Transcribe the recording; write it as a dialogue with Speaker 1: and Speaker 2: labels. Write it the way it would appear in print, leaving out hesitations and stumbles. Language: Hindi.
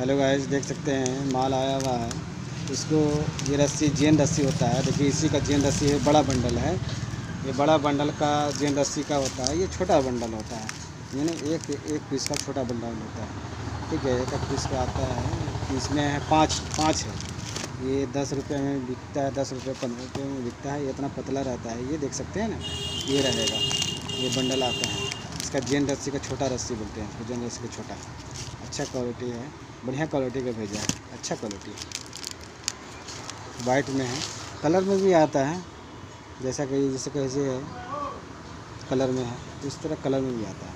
Speaker 1: हेलो गाइस, देख सकते हैं माल आया हुआ है। इसको ये रस्सी जेन रस्सी होता है। देखिए इसी का जेन रस्सी है, बड़ा बंडल है। ये बड़ा बंडल का जेन रस्सी का होता है, ये छोटा बंडल होता है। यानी एक एक पीस का छोटा बंडल होता है। ठीक है, एक पीस का आता है। इसमें है पाँच पाँच है। ये 10 रुपये में बिकता है, 10 रुपये 15 रुपये में बिकता है। ये इतना पतला रहता है, ये देख सकते हैं ना, ये रहेगा। ये बंडल आता है, इसका जेन रस्सी का छोटा रस्सी बोलते हैं इसको, जेन रस्सी का छोटा। अच्छा क्वालिटी है, बढ़िया क्वालिटी का भेजा है, अच्छा क्वालिटी। वाइट में है, कलर में भी आता है। जैसे कैसे है कलर में है, इस तरह कलर में भी आता है।